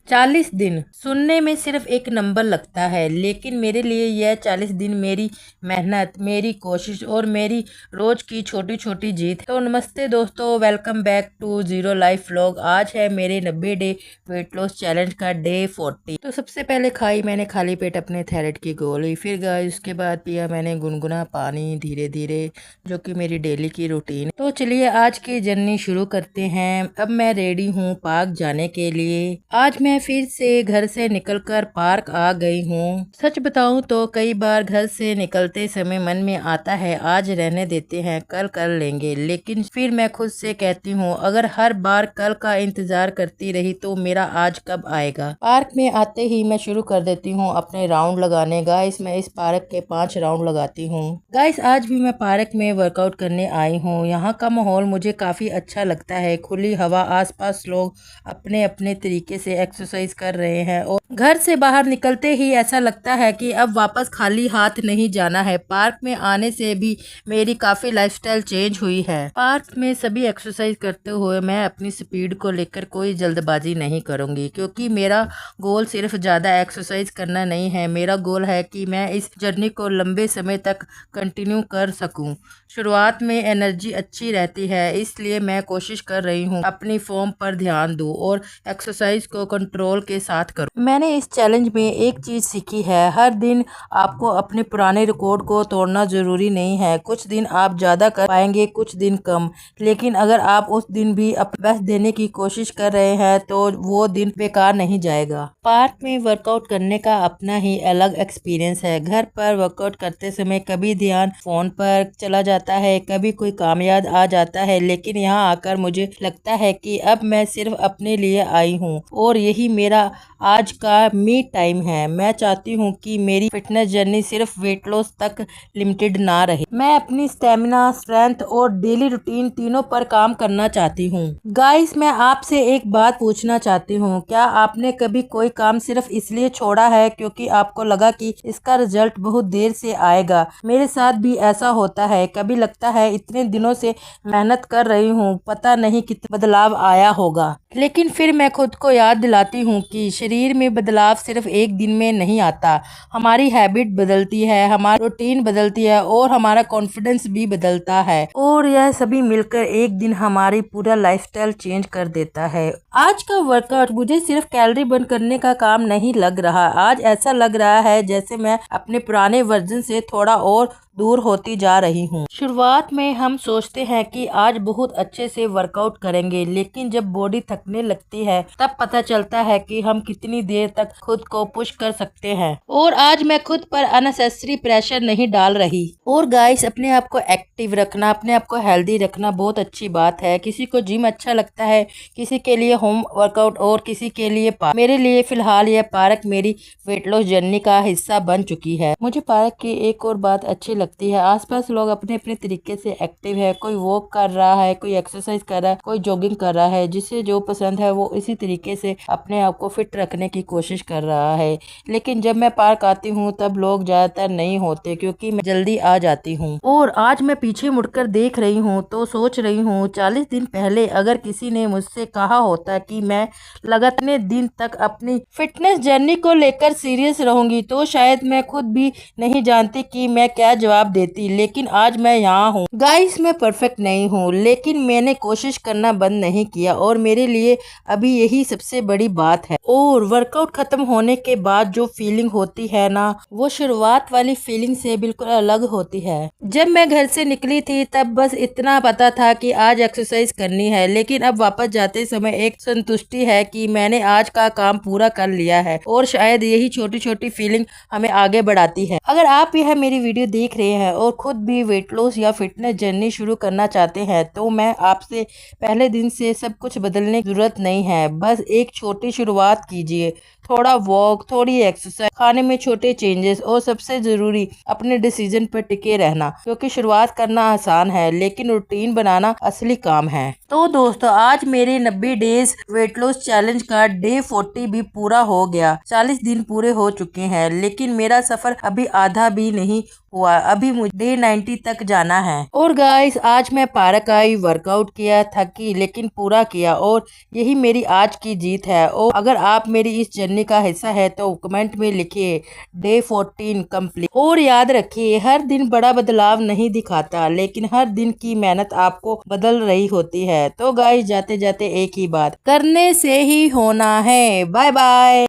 40 दिन सुनने में सिर्फ एक नंबर लगता है, लेकिन मेरे लिए यह 40 दिन मेरी मेहनत, मेरी कोशिश और मेरी रोज की छोटी छोटी जीत है। तो नमस्ते दोस्तों, welcome back to zero life vlog. आज है मेरे 90 डे वेट लॉस चैलेंज का डे 40। तो सबसे पहले खाई मैंने खाली पेट अपने थायराइड की गोली, फिर गाइस उसके बाद पिया मैंने गुनगुना पानी धीरे धीरे, जो कि मेरी डेली की रूटीन। तो चलिए आज की जर्नी शुरू करते हैं। अब मैं रेडी हूँ पार्क जाने के लिए। आज मैं फिर से घर से निकलकर पार्क आ गई हूँ। सच बताऊँ तो कई बार घर से निकलते समय मन में आता है आज रहने देते हैं, कल कर लेंगे, लेकिन फिर मैं खुद से कहती हूँ अगर हर बार कल का इंतजार करती रही तो मेरा आज कब आएगा। पार्क में आते ही मैं शुरू कर देती हूँ अपने राउंड लगाने। गाइस मैं इस पार्क के 5 राउंड लगाती हूँ। गाइस आज भी मैं पार्क में वर्कआउट करने आई हूँ। यहाँ का माहौल मुझे काफी अच्छा लगता है, खुली हवा, आसपास लोग अपने अपने तरीके से एक्सरसाइज कर रहे हैं और घर से बाहर निकलते ही ऐसा लगता है कि अब वापस खाली हाथ नहीं जाना है। पार्क में आने से भी मेरी काफी लाइफस्टाइल चेंज हुई है। पार्क में सभी एक्सरसाइज करते हुए मैं अपनी स्पीड को लेकर कोई जल्दबाजी नहीं करूंगी, क्योंकि मेरा गोल सिर्फ ज्यादा एक्सरसाइज करना नहीं है। मेरा गोल है कि मैं इस जर्नी को लंबे समय तक कंटिन्यू कर सकूं। शुरुआत में एनर्जी अच्छी रहती है, इसलिए मैं कोशिश कर रही हूँ अपनी फॉर्म पर ध्यान दूं और एक्सरसाइज को कंट्रोल के साथ करूं। मैंने इस चैलेंज में एक चीज सीखी है, हर दिन आपको अपने पुराने रिकॉर्ड को तोड़ना जरूरी नहीं है। कुछ दिन आप ज्यादा कर पाएंगे, कुछ दिन कम, लेकिन अगर आप उस दिन भी अपना बेस्ट देने की कोशिश कर रहे हैं तो वो दिन बेकार नहीं जाएगा। पार्क में वर्कआउट करने का अपना ही अलग एक्सपीरियंस है। घर पर वर्कआउट करते समय कभी ध्यान फोन पर चला जाता है, कभी कोई काम याद आ जाता है, लेकिन यहाँ आकर मुझे लगता है कि अब मैं सिर्फ अपने लिए आई हूँ और यही मेरा आज का मी टाइम है। मैं चाहती हूँ कि मेरी फिटनेस जर्नी सिर्फ वेट लॉस तक लिमिटेड ना रहे। मैं अपनी स्टेमिना, स्ट्रेंथ और डेली रूटीन तीनों पर काम करना चाहती हूँ। गाइस मैं आपसे एक बात पूछना चाहती हूँ, क्या आपने कभी कोई काम सिर्फ इसलिए छोड़ा है क्योंकि आपको लगा कि इसका रिजल्ट बहुत देर से आएगा? मेरे साथ भी ऐसा होता है। कभी लगता है इतने दिनों से मेहनत कर रही हूँ, पता नहीं कितना बदलाव आया होगा, लेकिन फिर मैं खुद को याद दिलाती हूँ कि शरीर में बदलाव सिर्फ एक दिन में नहीं आता। हमारी हैबिट बदलती है, हमारी रूटीन बदलती है और हमारा कॉन्फिडेंस भी बदलता है, और यह सभी मिलकर एक दिन हमारी पूरा लाइफस्टाइल चेंज कर देता है। आज का वर्कआउट मुझे सिर्फ कैलोरी बर्न करने का काम नहीं लग रहा। आज ऐसा लग रहा है जैसे मैं अपने पुराने वर्जन से थोड़ा और दूर होती जा रही हूँ। शुरुआत में हम सोचते हैं कि आज बहुत अच्छे से वर्कआउट करेंगे, लेकिन जब बॉडी थकने लगती है तब पता चलता है कि हम कितनी देर तक खुद को पुश कर सकते हैं। और आज मैं खुद पर अननेसेसरी प्रेशर नहीं डाल रही। और गाइस अपने आप को एक्टिव रखना, अपने आप को हेल्दी रखना बहुत अच्छी बात है। किसी को जिम अच्छा लगता है, किसी के लिए होम वर्कआउट और किसी के लिए पार्क। मेरे लिए फिलहाल यह पार्क मेरी वेट लॉस जर्नी का हिस्सा बन चुकी है। मुझे पार्क की एक और बात अच्छी लगती है, आसपास लोग अपने अपने तरीके से एक्टिव है। कोई वॉक कर रहा है, कोई एक्सरसाइज कर रहा है, कोई जॉगिंग कर रहा है। जिसे जो पसंद है वो इसी तरीके से अपने आप को फिट रखने की कोशिश कर रहा है। लेकिन जब मैं पार्क आती हूँ तब लोग ज्यादातर नहीं होते, क्योंकि मैं जल्दी आ जाती हूँ। और आज मैं पीछे मुड़कर देख रही हूँ तो सोच रही हूँ 40 दिन पहले अगर किसी ने मुझसे कहा होता कि मैं लगातार दिन तक अपनी फिटनेस जर्नी को लेकर सीरियस रहूंगी तो शायद मैं खुद भी नहीं जानती कि मैं क्या जवाब देती। लेकिन आज मैं यहाँ हूँ। गाइस मैं परफेक्ट नहीं हूँ, लेकिन मैंने कोशिश करना बंद नहीं किया और मेरे लिए अभी यही सबसे बड़ी बात है। और वर्कआउट खत्म होने के बाद जो फीलिंग होती है ना, वो शुरुआत वाली फीलिंग से बिल्कुल अलग होती है। जब मैं घर से निकली थी तब बस इतना पता था कि आज एक्सरसाइज करनी है, लेकिन अब वापस जाते समय एक संतुष्टि है कि मैंने आज का काम पूरा कर लिया है। और शायद यही छोटी छोटी फीलिंग हमें आगे बढ़ाती है। अगर आप यह मेरी वीडियो देख रहे हैं और खुद भी वेट लॉस या फिटनेस जर्नी शुरू करना चाहते हैं तो मैं आपसे पहले दिन से सब कुछ बदलने की जरूरत नहीं है। बस एक छोटी शुरुआत कीजिए, थोड़ा वॉक, थोड़ी एक्सरसाइज, खाने में छोटे चेंजेस और सबसे जरूरी अपने डिसीजन पर टिके रहना, क्योंकि शुरुआत करना आसान है लेकिन रूटीन बनाना असली काम है। तो दोस्तों आज मेरे 90 डेज वेट लॉस चैलेंज का डे 40 भी पूरा हो गया। 40 दिन पूरे हो चुके हैं, लेकिन मेरा सफर अभी आधा भी नहीं हुआ। अभी मुझे डे 90 तक जाना है। और गाइस आज मैं पार्क आई, वर्कआउट किया, थकी लेकिन पूरा किया और यही मेरी आज की जीत है। और अगर आप मेरी इस जर्नी का हिस्सा है तो कमेंट में लिखिए डे 14 कंप्लीट। और याद रखिए हर दिन बड़ा बदलाव नहीं दिखाता, लेकिन हर दिन की मेहनत आपको बदल रही होती है। तो गाइस जाते जाते एक ही बात, करने से ही होना है। Bye bye.